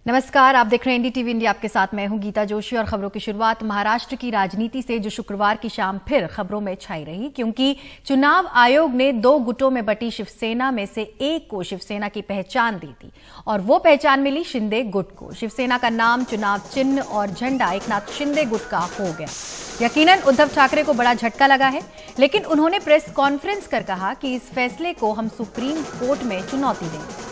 नमस्कार, आप देख रहे हैं एनडीटीवी इंडिया। आपके साथ मैं हूं गीता जोशी और खबरों की शुरुआत महाराष्ट्र की राजनीति से, जो शुक्रवार की शाम फिर खबरों में छाई रही, क्योंकि चुनाव आयोग ने 2 गुटों में बटी शिवसेना में से एक को शिवसेना की पहचान दी थी और वो पहचान मिली शिंदे गुट को। शिवसेना का नाम, चुनाव चिन्ह और झंडा एकनाथ शिंदे गुट का हो गया। यकीनन उद्धव ठाकरे को बड़ा झटका लगा है, लेकिन उन्होंने प्रेस कॉन्फ्रेंस कर कहा कि इस फैसले को हम सुप्रीम कोर्ट में चुनौती देंगे।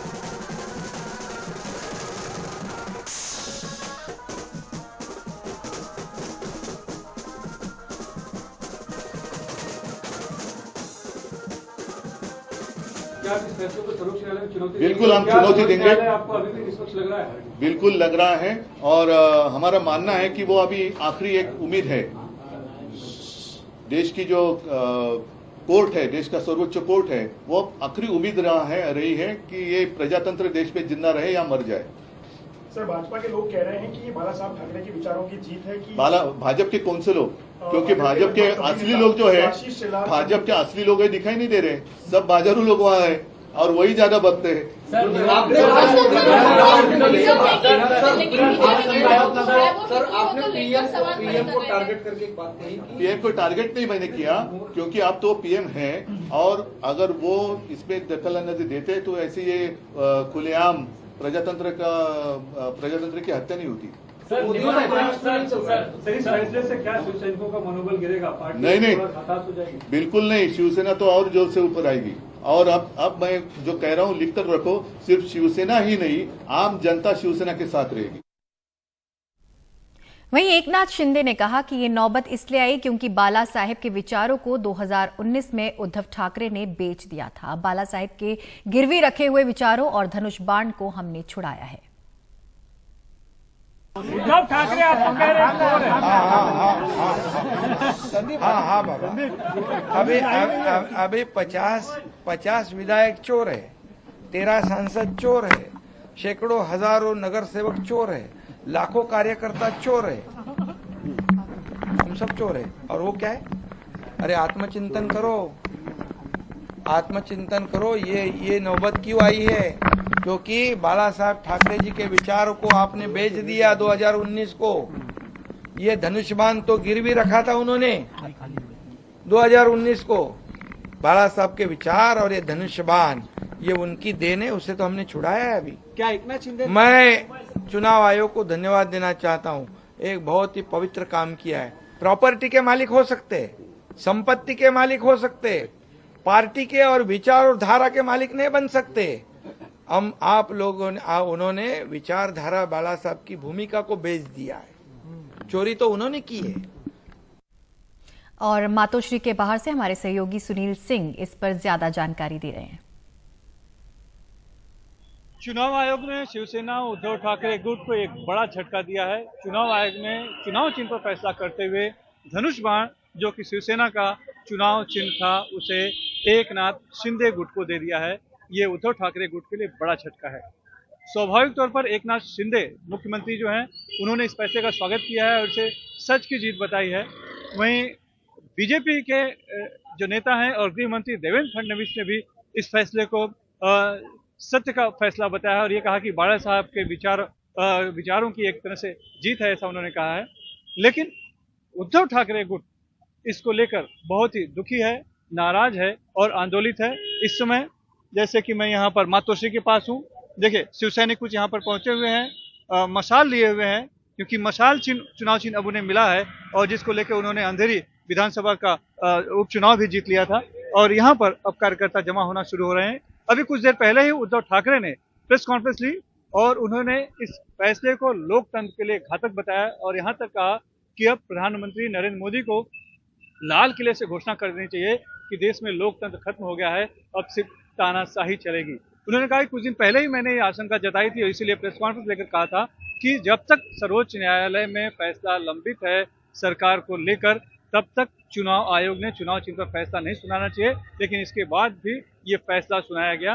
बिल्कुल हम चुनौती देंगे। आपको अभी भी निष्पक्ष लग रहा है? बिल्कुल लग रहा है और हमारा मानना है कि वो अभी आखिरी एक उम्मीद है। देश की जो कोर्ट है, देश का सर्वोच्च कोर्ट है, वो आखिरी उम्मीद रही है कि ये प्रजातंत्र देश में जिंदा रहे या मर जाए। सर, भाजपा के लोग कह रहे हैं कि ये बाला साहब ठाकरे के विचारों की जीत है कि भाजपा के कौन से लोग? क्योंकि भाजपा के असली लोग जो है, भाजपा के असली लोग दिखाई नहीं दे रहे, सब बाजारू लोग वहाँ है और वही ज्यादा बकते हैं। सर, आपने पीएम को टारगेट करके एक बात कही। पीएम को टारगेट नहीं मैंने किया, क्योंकि आप तो पीएम हैं और अगर वो इसमें दखल अंदाजी देते तो ऐसे ये खुलेआम प्रजातंत्र की हत्या नहीं होती। इस फैसले से क्या शिवसैनिकों का मनोबल गिरेगा? नहीं, बिल्कुल नहीं। शिवसेना तो और जोर से ऊपर आएगी। और अब मैं जो कह रहा हूँ लिख कर रखो, सिर्फ शिवसेना ही नहीं, आम जनता शिवसेना के साथ रहेगी। वहीं एकनाथ शिंदे ने कहा कि ये नौबत इसलिए आई क्योंकि बाला साहेब के विचारों को 2019 में उद्धव ठाकरे ने बेच दिया था। बाला साहेब के गिरवी रखे हुए विचारों और धनुष बाण को हमने छुड़ाया है। उद्धव ठाकरे आपको कह रहे हैं? हाँ बाबा, अभी 50 विधायक चोर है, 13 सांसद चोर है, सैकड़ों हजारों नगर सेवक चोर है, लाखों कार्यकर्ता चोर है, हम सब चोर है। और वो क्या है? अरे आत्मचिंतन करो। ये नौबत क्यों आई है? क्योंकि बाला साहब ठाकरे जी के विचारों को आपने बेच दिया 2019 को। ये धनुष बाण तो गिरवी रखा था उन्होंने 2019 को। बाला साहब के विचार और ये धनुष बाण, ये उनकी देन है, उसे तो हमने छुड़ाया है। अभी क्या एकनाथ शिंदे? मैं चुनाव आयोग को धन्यवाद देना चाहता हूँ। एक बहुत ही पवित्र काम किया है। प्रॉपर्टी के मालिक हो सकते, संपत्ति के मालिक हो सकते, पार्टी के और विचार और धारा के मालिक नहीं बन सकते। हम आप लोगों ने उन्होंने विचारधारा बाला साहब की भूमिका को बेच दिया है। चोरी तो उन्होंने की है। और मातोश्री के बाहर से हमारे सहयोगी सुनील सिंह इस पर ज्यादा जानकारी दे रहे हैं। चुनाव आयोग ने शिवसेना उद्धव ठाकरे गुट को एक बड़ा झटका दिया है। चुनाव आयोग ने चुनाव चिन्ह पर फैसला करते हुए धनुष बाण, जो कि शिवसेना का चुनाव चिन्ह था, उसे एकनाथ शिंदे गुट को दे दिया है। ये उद्धव ठाकरे गुट के लिए बड़ा झटका है। स्वाभाविक तौर पर एकनाथ शिंदे मुख्यमंत्री जो हैं, उन्होंने इस फैसले का स्वागत किया है और इसे सच की जीत बताई है। वहीं बीजेपी के जो नेता हैं और गृह मंत्री देवेंद्र फडणवीस ने भी इस फैसले को सत्य का फैसला बताया और ये कहा कि बाला साहब के विचारों की एक तरह से जीत है, ऐसा उन्होंने कहा है। लेकिन उद्धव ठाकरे गुट इसको लेकर बहुत ही दुखी है, नाराज है और आंदोलित है। इस समय जैसे कि मैं यहाँ पर मातोश्री के पास हूँ, देखिए शिवसैनिक कुछ यहाँ पर पहुंचे हुए हैं, मशाल लिए हुए हैं, क्योंकि मशाल चुनाव चिन्ह अब उन्हें मिला है और जिसको लेकर उन्होंने अंधेरी विधानसभा का उपचुनाव भी जीत लिया था। और यहाँ पर अब कार्यकर्ता जमा होना शुरू हो रहे हैं। अभी कुछ देर पहले ही उद्धव ठाकरे ने प्रेस कॉन्फ्रेंस ली और उन्होंने इस फैसले को लोकतंत्र के लिए घातक बताया और यहाँ तक कहा कि अब प्रधानमंत्री नरेंद्र मोदी को लाल किले से घोषणा कर देनी चाहिए कि देश में लोकतंत्र खत्म हो गया है, अब सिर्फ तानाशाही चलेगी। उन्होंने कहा कि कुछ दिन पहले ही मैंने ये आशंका जताई थी और इसीलिए प्रेस कॉन्फ्रेंस लेकर कहा था कि जब तक सर्वोच्च न्यायालय में फैसला लंबित है सरकार को लेकर, तब तक चुनाव आयोग ने चुनाव चिन्ह पर फैसला नहीं सुनाना चाहिए। लेकिन इसके बाद भी ये फैसला सुनाया गया।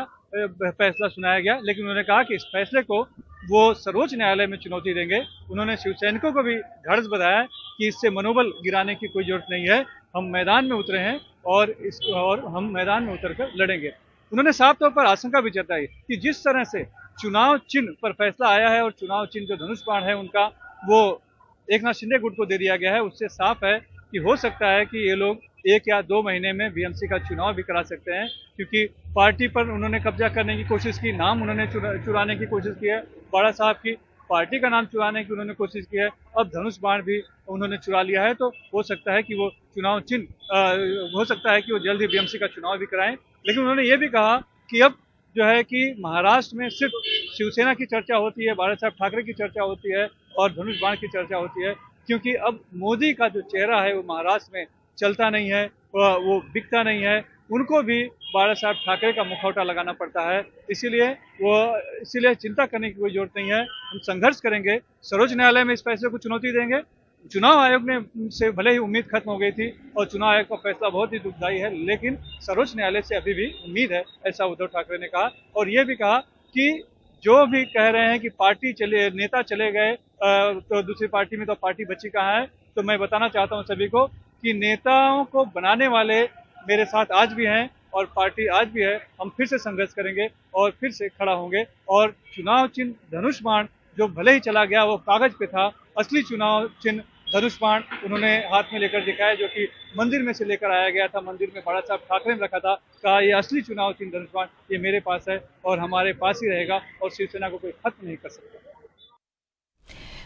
लेकिन उन्होंने कहा कि इस फैसले को वो सर्वोच्च न्यायालय में चुनौती देंगे। उन्होंने शिवसैनिकों को भी ढाढ़स बताया कि इससे मनोबल गिराने की कोई जरूरत नहीं है, हम मैदान में उतरे हैं और हम मैदान में उतरकर लड़ेंगे। उन्होंने साफ तौर पर आशंका भी जताई कि जिस तरह से चुनाव चिन्ह पर फैसला आया है और चुनाव चिन्ह जो धनुष बाण है उनका वो एकनाथ शिंदे गुट को दे दिया गया है, उससे साफ है कि हो सकता है कि ये लोग 1 या 2 महीने में बीएमसी का चुनाव भी करा सकते हैं, क्योंकि पार्टी पर उन्होंने कब्जा करने की कोशिश की, नाम उन्होंने चुराने की कोशिश की है, बाड़ा साहब की पार्टी का नाम चुराने की उन्होंने कोशिश की है, अब धनुष बाण भी उन्होंने चुरा लिया है। तो हो सकता है कि वो चुनाव चिन्ह हो सकता है कि वो जल्द ही बीएमसी का चुनाव भी कराएं। लेकिन उन्होंने ये भी कहा कि अब जो है कि महाराष्ट्र में सिर्फ शिवसेना की चर्चा होती है, बाला साहब ठाकरे की चर्चा होती है और धनुष बाण की चर्चा होती है, क्योंकि अब मोदी का जो चेहरा है वो महाराष्ट्र में चलता नहीं है, वो बिकता नहीं है, उनको भी बाला साहब ठाकरे का मुखौटा लगाना पड़ता है। इसीलिए चिंता करने की कोई जरूरत नहीं है, हम संघर्ष करेंगे, सर्वोच्च न्यायालय में इस फैसले को चुनौती देंगे। चुनाव आयोग ने से भले ही उम्मीद खत्म हो गई थी और चुनाव आयोग का फैसला बहुत ही दुखदायी है, लेकिन सर्वोच्च न्यायालय से अभी भी उम्मीद है, ऐसा उद्धव ठाकरे ने कहा। और ये भी कहा कि जो भी कह रहे हैं कि नेता चले गए तो दूसरी पार्टी में तो पार्टी बची कहाँ है, तो मैं बताना चाहता हूँ सभी को कि नेताओं को बनाने वाले मेरे साथ आज भी हैं और पार्टी आज भी है। हम फिर से संघर्ष करेंगे और फिर से खड़ा होंगे और चुनाव चिन्ह धनुष बाण जो भले ही चला गया वो कागज पे था, असली चुनाव चिन्ह धनुष बाण उन्होंने हाथ में लेकर दिखाया, जो कि मंदिर में से लेकर आया गया था, मंदिर में बाला साहब ठाकरे ने रखा था, कहा ये असली चुनाव चिन्ह धनुष बाण ये मेरे पास है और हमारे पास ही रहेगा और शिवसेना को कोई खत्म नहीं कर सकता।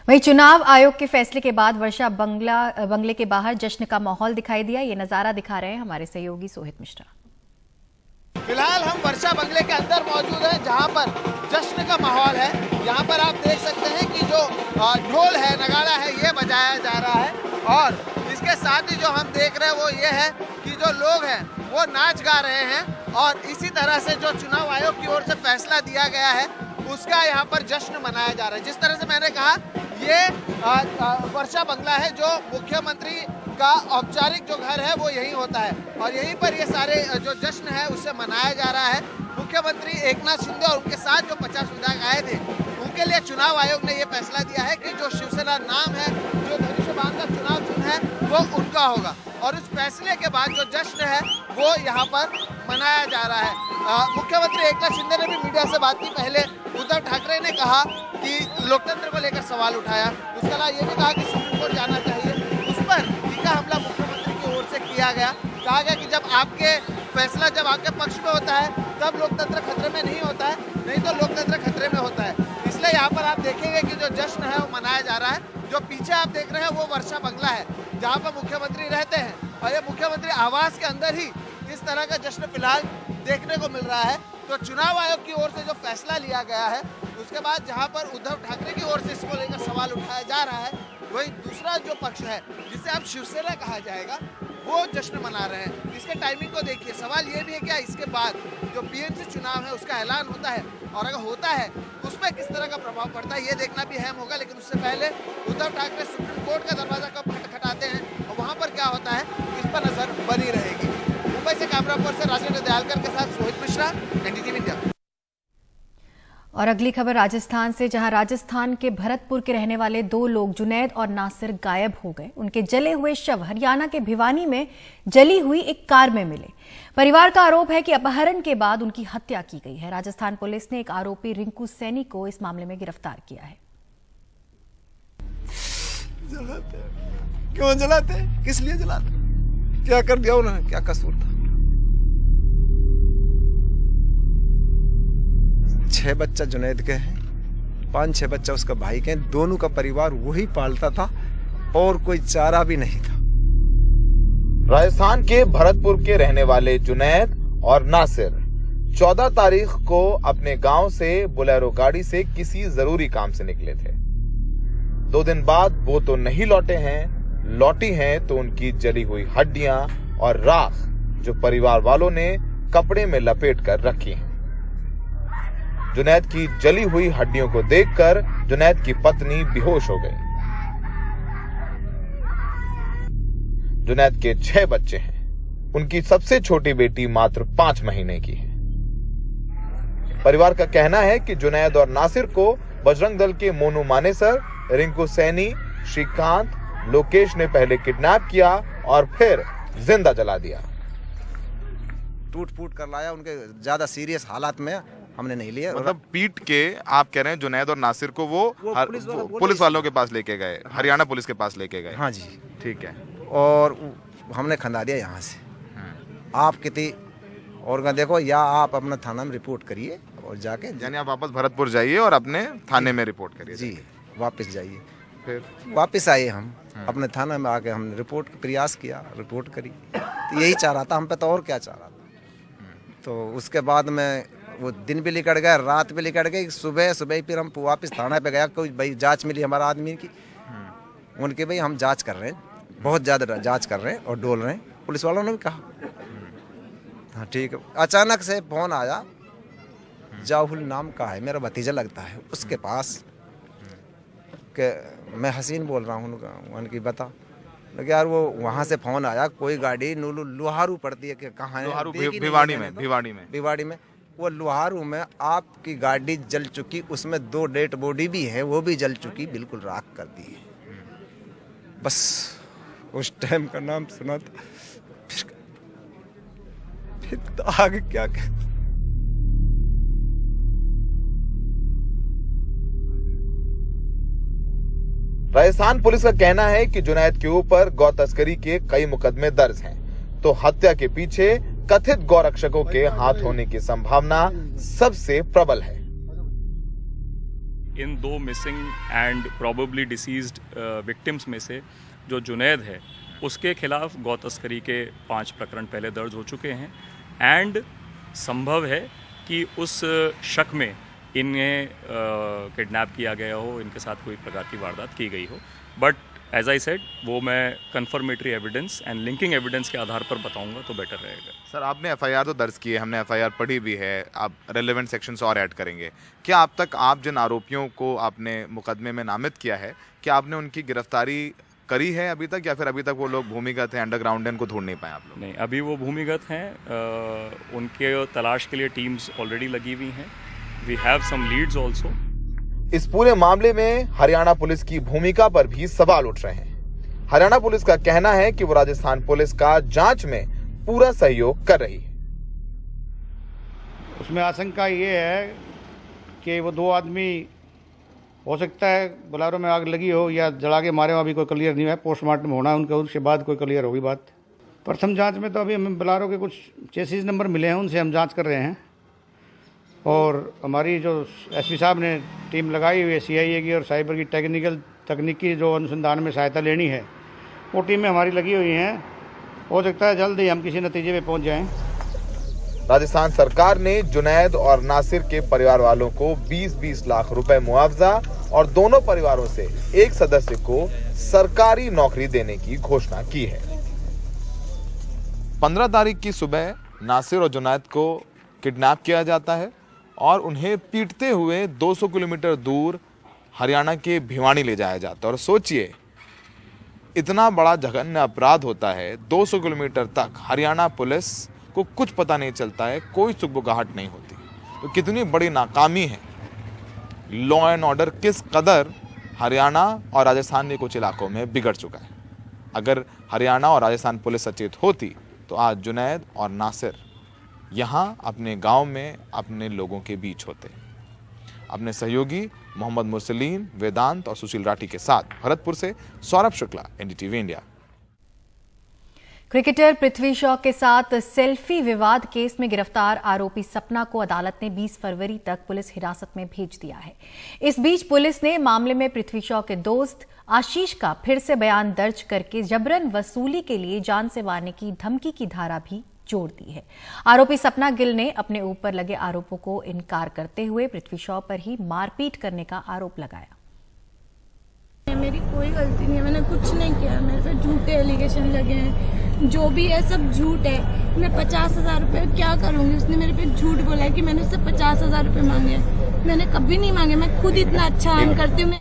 वहीं चुनाव आयोग के फैसले के बाद वर्षा बंगले के बाहर जश्न का माहौल दिखाई दिया। ये नजारा दिखा रहे हैं हमारे सहयोगी सोहित मिश्रा। फिलहाल हम वर्षा बंगले के अंदर मौजूद हैं, जहां पर जश्न का माहौल है। यहां पर आप देख सकते हैं कि जो ढोल है, नगाड़ा है, ये बजाया जा रहा है और इसके साथ ही जो हम देख रहे हैं वो ये है कि जो लोग हैं वो नाच गा रहे हैं और इसी तरह से जो चुनाव आयोग की ओर से फैसला दिया गया है उसका यहाँ पर जश्न मनाया जा रहा है। जिस तरह से मैंने कहा, ये वर्षा बंगला है जो मुख्यमंत्री का औपचारिक जो घर है वो यही होता है और यहीं पर ये सारे जो जश्न है उसे मनाया जा रहा है। मुख्यमंत्री एकनाथ शिंदे और उनके साथ जो 50 विधायक आए थे उनके लिए चुनाव आयोग ने ये फैसला दिया है कि जो शिवसेना नाम है, जो धनुष बाण का चुनाव चिन्ह है वो उनका होगा और इस फैसले के बाद जो जश्न है वो यहाँ पर मनाया जा रहा है। मुख्यमंत्री एकनाथ शिंदे ने भी मीडिया से बात की। पहले उद्धव ठाकरे ने कहा कि लोकतंत्र को लेकर सवाल उठाया, उसके अलावा ये भी कहा कि सुप्रीम कोर्ट जाना चाहिए। उस पर तीखा हमला मुख्यमंत्री की ओर से किया गया। कहा गया कि जब आपके फैसला जब आपके पक्ष में होता है तब लोकतंत्र खतरे में नहीं होता है, नहीं तो लोकतंत्र खतरे में होता है। इसलिए यहाँ पर आप देखेंगे कि जो जश्न है वो मनाया जा रहा है। जो पीछे आप देख रहे हैं वो वर्षा बंगला है जहाँ पर मुख्यमंत्री रहते हैं और ये मुख्यमंत्री आवास के अंदर ही इस तरह का जश्न फिलहाल देखने को मिल रहा है। तो चुनाव आयोग की ओर से जो फैसला लिया गया है उसके बाद जहां पर उद्धव ठाकरे की ओर से इसको लेकर सवाल उठाया जा रहा है, वही दूसरा जो पक्ष है जिसे अब शिवसेना कहा जाएगा वो जश्न मना रहे हैं। इसके टाइमिंग को देखिए। सवाल ये भी है क्या इसके बाद जो बीएमसी चुनाव है उसका ऐलान होता है और अगर होता है उस पर किस तरह का प्रभाव पड़ता है ये देखना भी अहम होगा। लेकिन उससे पहले उद्धव ठाकरे सुप्रीम कोर्ट का दरवाजा कब खटखटाते हैं और वहाँ पर क्या होता है इस पर नजर बनी रहेगी। मुंबई से कैमरा पर्सन राजेंद्र दयालकर के साथ सोहित मिश्रा, एनडीटीवी इंडिया। और अगली खबर राजस्थान से, जहां राजस्थान के भरतपुर के रहने वाले 2 लोग जुनैद और नासिर गायब हो गए। उनके जले हुए शव हरियाणा के भिवानी में जली हुई एक कार में मिले। परिवार का आरोप है कि अपहरण के बाद उनकी हत्या की गई है। राजस्थान पुलिस ने एक आरोपी रिंकू सैनी को इस मामले में गिरफ्तार किया है। जलाते क्यों जलाते? किस लिए जलाते? क्या कर दिया उन्होंने? क्या कसूर था? 6 बच्चा जुनैद के हैं, 5-6 बच्चा उसका भाई के हैं। दोनों का परिवार वही पालता था और कोई चारा भी नहीं था। राजस्थान के भरतपुर के रहने वाले जुनैद और नासिर 14 तारीख को अपने गांव से बोलेरो गाड़ी से किसी जरूरी काम से निकले थे। 2 दिन बाद वो तो नहीं लौटे हैं, लौटी हैं तो उनकी जली हुई हड्डियां और राख जो परिवार वालों ने कपड़े में लपेट कर रखी हैं। जुनैद की जली हुई हड्डियों को देखकर जुनैद की पत्नी बेहोश हो गई। जुनैद के 6 बच्चे हैं। उनकी सबसे छोटी बेटी मात्र 5 महीने की है। परिवार का कहना है कि जुनैद और नासिर को बजरंग दल के मोनू मानेसर, रिंकू सैनी, श्रीकांत, लोकेश ने पहले किडनैप किया और फिर जिंदा जला दिया। टूट फूट कर लाया। उनके ज्यादा सीरियस हालात में हमने नहीं लिया। मतलब पीट के आप कह रहे हैं जुनैद और नासिर को वो पुलिस वालों के पास लेके गए, हरियाणा पुलिस के पास लेके गए। हाँ जी, ठीक है। और हमने खंदा दिया यहाँ से। आप कितनी और का देखो, या आप अपना थाना में रिपोर्ट करिए और जाके, यानी आप वापस भरतपुर जाइए और अपने थाने में रिपोर्ट करिए। जी वापस जाइए। फिर वापस आए हम अपने थाना में, आके हमने रिपोर्ट प्रयास किया, रिपोर्ट करी। तो यही चाह रहा था, हम पे तो और क्या चाह रहा था। तो उसके बाद में वो दिन भी निकल गया, रात भी निकल गई, सुबह फिर हम वापस थाना पे गया। कोई भाई जांच मिली हमारा आदमी की, उनके भाई हम जांच कर रहे हैं, बहुत ज़्यादा जांच कर रहे हैं और डोल रहे हैं। पुलिस वालों ने भी कहा हाँ ठीक है। अचानक से फोन आया, जाहुल नाम का है, मेरा भतीजा लगता है, उसके पास कि मैं हसीन बोल रहा हूँ उनकी बता। लेकिन यार वो वहाँ से फोन आया, कोई गाड़ी लुहारू पड़ती है कि कहाँ है, भिवाड़ी में वो लुहारू में आपकी गाड़ी जल चुकी, उसमें 2 डेड बॉडी भी है, वो भी जल चुकी, बिल्कुल राख कर दी है। बस उस टाइम का नाम सुना था, फिर तो आगे क्या कहते। राजस्थान पुलिस का कहना है कि जुनैद के ऊपर गौ तस्करी के कई मुकदमे दर्ज हैं, तो हत्या के पीछे कथित गौ रक्षकों के हाथ होने की संभावना सबसे प्रबल है। इन 2 missing and probably deceased victims में से जो जुनैद है, उसके खिलाफ गौ तस्करी के 5 प्रकरण पहले दर्ज हो चुके हैं एंड संभव है कि उस शक में इन्हें किडनैप किया गया हो, इनके साथ कोई प्रकार की वारदात की गई हो। बट एज आई सेड, वो मैं confirmatory evidence and linking evidence के आधार पर बताऊंगा तो बेटर रहेगा। सर, आपने एफआईआर तो दर्ज की है, हमने एफआईआर पढ़ी भी है, आप रेलेवेंट सेक्शंस और ऐड करेंगे। क्या अब तक आप जिन आरोपियों को आपने मुकदमे में नामित किया है, क्या आपने उनकी गिरफ्तारी करी है अभी तक, या फिर अभी तक वो लोग भूमिगत हैं, अंडरग्राउंड हैं, उनको ढूंढ नहीं पाए आप लोग? नहीं, अभी वो भूमिगत हैं। उनके तलाश के लिए टीम्स ऑलरेडी लगी हुई हैं। We have some leads also. इस पूरे मामले में हरियाणा पुलिस की भूमिका पर भी सवाल उठ रहे हैं। हरियाणा पुलिस का कहना है कि वो राजस्थान पुलिस का जांच में पूरा सहयोग कर रही है। उसमें आशंका ये है कि वो 2 आदमी, हो सकता है बोलेरो में आग लगी हो या जला के मारे हो, अभी कोई क्लियर नहीं है। पोस्टमार्टम होना है उनका, उसके बाद कोई क्लियर होगी बात। प्रथम जांच में तो अभी हमें बोलेरो के कुछ चेसिस नंबर मिले हैं, उनसे हम जांच कर रहे हैं। और हमारी जो एसपी साहब ने टीम लगाई हुई है सीआईए की और साइबर की तकनीकी जो अनुसंधान में सहायता लेनी है, वो टीमें हमारी लगी हुई हैं। हो सकता है जल्द ही हम किसी नतीजे पे पहुंच जाएं। राजस्थान सरकार ने जुनैद और नासिर के परिवार वालों को 20-20 लाख रुपए मुआवजा और दोनों परिवारों से एक सदस्य को सरकारी नौकरी देने की घोषणा की है। 15 तारीख की सुबह नासिर और जुनैद को किडनैप किया जाता है और उन्हें पीटते हुए 200 किलोमीटर दूर हरियाणा के भिवानी ले जाया जाता है। और सोचिए, इतना बड़ा जघन्य अपराध होता है, 200 किलोमीटर तक हरियाणा पुलिस को कुछ पता नहीं चलता है, कोई सुगबुगाहट नहीं होती। तो कितनी बड़ी नाकामी है। लॉ एंड ऑर्डर किस कदर हरियाणा और राजस्थान के कुछ इलाकों में बिगड़ चुका है। अगर हरियाणा और राजस्थान पुलिस सचेत होती तो आज जुनैद और नासिर यहाँ अपने गांव में अपने लोगों के बीच होते। अपने सहयोगी मोहम्मद मुरसलीन, वेदांत और सुशील राठी के साथ भरतपुर से Saurabh Shukla, NDTV India. Cricketer Prithvi Shaw के साथ सेल्फी विवाद केस में गिरफ्तार आरोपी सपना को अदालत ने 20 फरवरी तक पुलिस हिरासत में भेज दिया है। इस बीच पुलिस ने मामले में पृथ्वी शॉ के दोस्त आशीष का फिर से बयान दर्ज करके जबरन वसूली के लिए जान से मारने की धमकी की धारा भी जोड़ दी है। आरोपी सपना गिल ने अपने ऊपर लगे आरोपों को इनकार करते हुए पृथ्वी शॉ पर ही मारपीट करने का आरोप लगाया। मेरी कोई गलती नहीं है, मैंने कुछ नहीं किया, मेरे पे झूठे एलिगेशन लगे हैं, जो भी है सब झूठ है। मैं 50,000 रुपये क्या करूंगी? उसने मेरे पे झूठ बोला है कि मैंने उससे 50,000 रुपये मांगे। मैंने कभी नहीं मांगे, मैं खुद इतना अच्छा अर्न करती हूँ।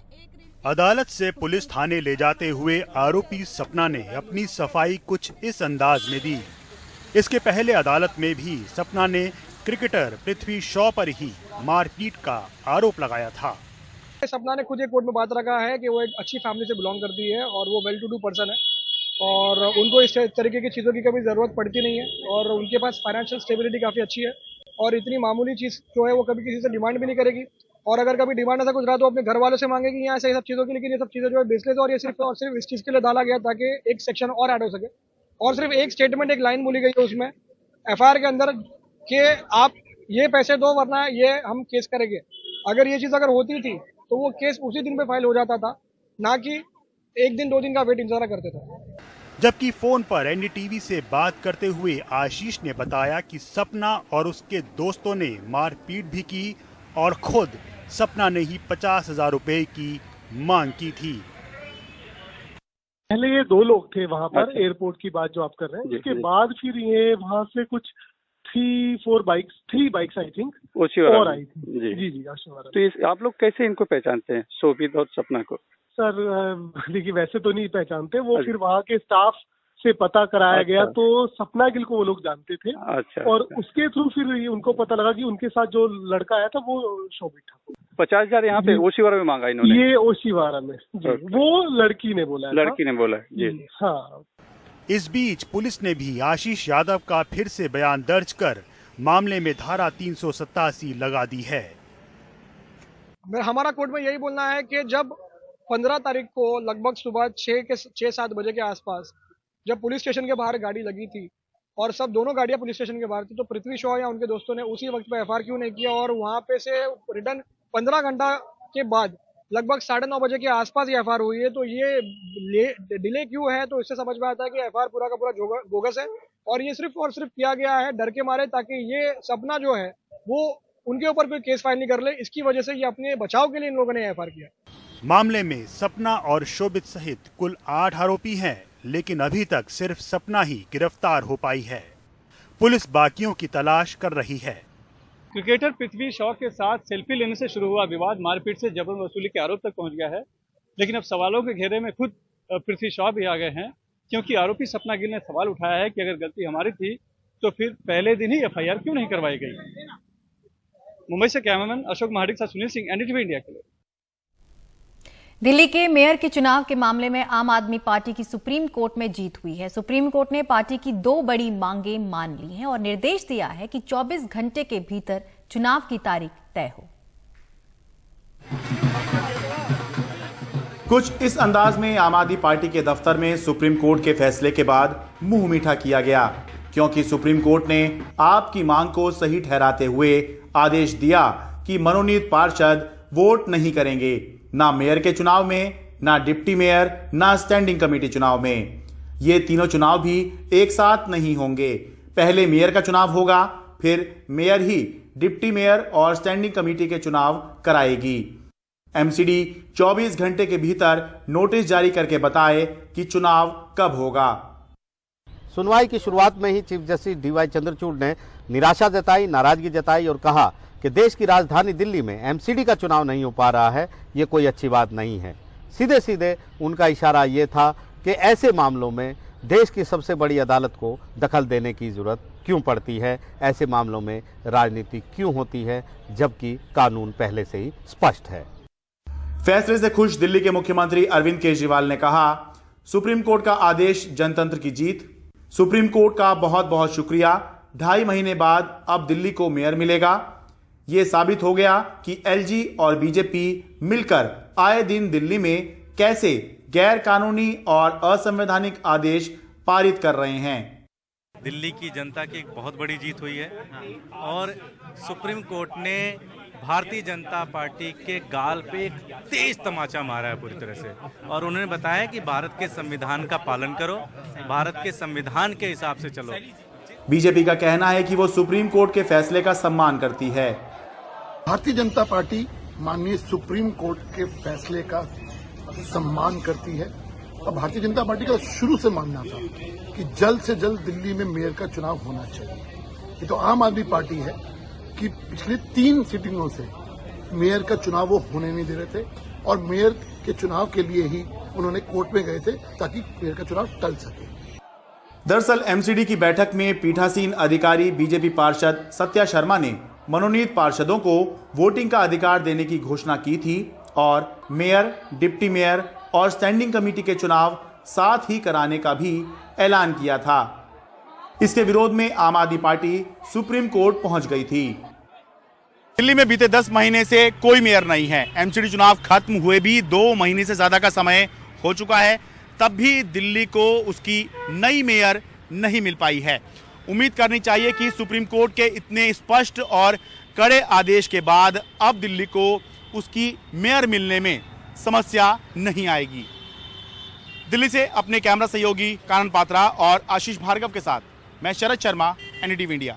अदालत से पुलिस थाने ले जाते हुए आरोपी सपना ने अपनी सफाई कुछ इस अंदाज में दी। इसके पहले अदालत में भी सपना ने क्रिकेटर पृथ्वी शॉ पर ही मारपीट का आरोप लगाया था। सपना ने खुद एक कोर्ट में बात रखा है कि वो एक अच्छी फैमिली से बिलोंग करती है और वो वेल टू डू पर्सन है और उनको इस तरीके की चीज़ों की कभी ज़रूरत पड़ती नहीं है और उनके पास फाइनेंशियल स्टेबिलिटी काफ़ी अच्छी है और इतनी मामूली चीज़ जो है वो कभी किसी से डिमांड भी नहीं करेगी, और अगर कभी डिमांड ऐसा कुछ रहा तो अपने घर वालों से मांगेगी यहाँ से ये सब चीज़ों की। लेकिन ये सब चीज़ें जो है बेसलेस और ये सिर्फ और सिर्फ इस चीज़ के लिए डाला गया ताकि एक सेक्शन और ऐड हो सके, और सिर्फ एक स्टेटमेंट, एक लाइन बोली गई है उसमें FIR के अंदर कि आप ये पैसे दो वरना ये हम केस करेंगे। अगर ये चीज़ अगर होती थी तो वो केस उसी दिन पे फाइल हो जाता था, ना कि 1 दिन 2 दिन का वेट इंतजार करते थे। जबकि फोन पर NDTV से बात करते हुए आशीष ने बताया कि सपना और उसके दोस्तों ने मारपीट भी की और खुद सपना ने ही 50,000 रुपए की मांग की थी। पहले ये 2 लोग थे वहाँ पर, एयरपोर्ट की बात जो आप कर रहे हैं, उसके बाद फिर ये वहाँ से कुछ 3 बाइक्स आई थिंक और आई थी। जी आशीर्वाद। तो आप लोग कैसे इनको पहचानते हैं, शोभित और सपना को? सर देखिए वैसे तो नहीं पहचानते, वो फिर वहाँ के स्टाफ से पता कराया गया तो सपना गिल को वो लोग जानते थे। और उसके थ्रू फिर उनको पता लगा कि उनके साथ जो लड़का आया था वो शोभित था। 50,000 यहाँ पे ओशीवारा में मांगा इन्होंने? ये ओशीवारा में जी, वो लड़की ने बोला जी। हाँ। इस बीच पुलिस ने भी आशीष यादव का फिर से बयान दर्ज कर मामले में धारा 387 लगा दी है। हमारा कोर्ट में यही बोलना है कि जब 15 तारीख को लगभग सुबह 6-7 बजे के आसपास जब पुलिस स्टेशन के बाहर गाड़ी लगी थी और सब दोनों गाड़ियां पुलिस स्टेशन के बाहर थी, तो पृथ्वी शॉ या उनके दोस्तों ने उसी वक्त पे FIR क्यों नहीं किया, और वहां पे से रिटर्न 15 घंटा के बाद लगभग 9:30 बजे के आसपास ये FIR हुई है। तो ये डिले क्यों है, तो इससे समझ में आता है कि FIR पूरा का पूरा बोगस है, और ये सिर्फ और सिर्फ किया गया है डर के मारे, ताकि ये सपना जो है वो उनके ऊपर कोई केस फाइल नहीं कर ले। इसकी वजह से ये अपने बचाव के लिए इन लोगों ने FIR किया। मामले में सपना और शोभित सहित कुल 8 आरोपी हैं, लेकिन अभी तक सिर्फ सपना ही गिरफ्तार हो पाई है। पुलिस बाकियों की तलाश कर रही है। क्रिकेटर पृथ्वी शॉ के साथ सेल्फी लेने से शुरू हुआ विवाद मारपीट से जबरन वसूली के आरोप तक पहुंच गया है, लेकिन अब सवालों के घेरे में खुद पृथ्वी शॉ भी आ गए हैं, क्योंकि आरोपी सपना गिल ने सवाल उठाया है कि अगर गलती हमारी थी तो फिर पहले दिन ही FIR क्यों नहीं करवाई गई। मुंबई से कैमरामैन अशोक महाडिक के साथ सुनील सिंह, NDTV इंडिया के लिए। दिल्ली के मेयर के चुनाव के मामले में आम आदमी पार्टी की सुप्रीम कोर्ट में जीत हुई है। सुप्रीम कोर्ट ने पार्टी की 2 बड़ी मांगें मान ली हैं और निर्देश दिया है कि 24 घंटे के भीतर चुनाव की तारीख तय हो। कुछ इस अंदाज में आम आदमी पार्टी के दफ्तर में सुप्रीम कोर्ट के फैसले के बाद मुंह मीठा किया गया, क्योंकि सुप्रीम कोर्ट ने आपकी मांग को सही ठहराते हुए आदेश दिया कि मनोनीत पार्षद वोट नहीं करेंगे, ना मेयर के चुनाव में, ना डिप्टी मेयर, ना स्टैंडिंग कमेटी चुनाव में। ये तीनों चुनाव भी एक साथ नहीं होंगे। पहले मेयर का चुनाव होगा, फिर मेयर ही डिप्टी मेयर और स्टैंडिंग कमेटी के चुनाव कराएगी। MCD 24 घंटे के भीतर नोटिस जारी करके बताए कि चुनाव कब होगा। सुनवाई की शुरुआत में ही चीफ जस्टिस DY चंद्रचूड़ ने निराशा जताई, नाराजगी जताई और कहा कि देश की राजधानी दिल्ली में MCD का चुनाव नहीं हो पा रहा है, ये कोई अच्छी बात नहीं है। सीधे सीधे उनका इशारा ये था कि ऐसे मामलों में देश की सबसे बड़ी अदालत को दखल देने की जरूरत क्यों पड़ती है, ऐसे मामलों में राजनीति क्यों होती है, जबकि कानून पहले से ही स्पष्ट है। फैसले से खुश दिल्ली के मुख्यमंत्री अरविंद केजरीवाल ने कहा, सुप्रीम कोर्ट का आदेश जनतंत्र की जीत। सुप्रीम कोर्ट का बहुत बहुत शुक्रिया। 2.5 महीने बाद अब दिल्ली को मेयर मिलेगा। ये साबित हो गया कि LG और BJP मिलकर आए दिन दिल्ली में कैसे गैर कानूनी और असंवैधानिक आदेश पारित कर रहे हैं। दिल्ली की जनता की एक बहुत बड़ी जीत हुई है और सुप्रीम कोर्ट ने भारतीय जनता पार्टी के गाल पे एक तेज तमाचा मारा है पूरी तरह से, और उन्होंने बताया कि भारत के संविधान का पालन करो, भारत के संविधान के हिसाब से चलो। बीजेपी का कहना है कि वो सुप्रीम कोर्ट के फैसले का सम्मान करती है। भारतीय जनता पार्टी माननीय सुप्रीम कोर्ट के फैसले का सम्मान करती है और भारतीय जनता पार्टी का शुरू से मानना था कि जल्द से जल्द दिल्ली में मेयर का चुनाव होना चाहिए। ये तो आम आदमी पार्टी है कि पिछले 3 सिटिंगों से मेयर का चुनाव वो होने नहीं दे रहे थे और मेयर के चुनाव के लिए ही उन्होंने कोर्ट में गए थे ताकि मेयर का चुनाव टल सके। दरअसल MCD की बैठक में पीठासीन अधिकारी बीजेपी पार्षद सत्या शर्मा ने मनोनीत पार्षदों को वोटिंग का अधिकार देने की घोषणा की थी और मेयर, डिप्टी मेयर और स्टैंडिंग कमेटी के चुनाव साथ ही कराने का भी ऐलान किया था। इसके विरोध में आम आदमी पार्टी सुप्रीम कोर्ट पहुंच गई थी। दिल्ली में बीते 10 महीने से कोई मेयर नहीं है। एमसीडी चुनाव खत्म हुए भी 2 महीने से ज्यादा का समय हो चुका है, तब भी दिल्ली को उसकी नई मेयर नहीं मिल पाई है। उम्मीद करनी चाहिए कि सुप्रीम कोर्ट के इतने स्पष्ट और कड़े आदेश के बाद अब दिल्ली को उसकी मेयर मिलने में समस्या नहीं आएगी। दिल्ली से अपने कैमरा सहयोगी कानन पात्रा और आशीष भार्गव के साथ मैं शरद शर्मा, एनडीटीवी इंडिया।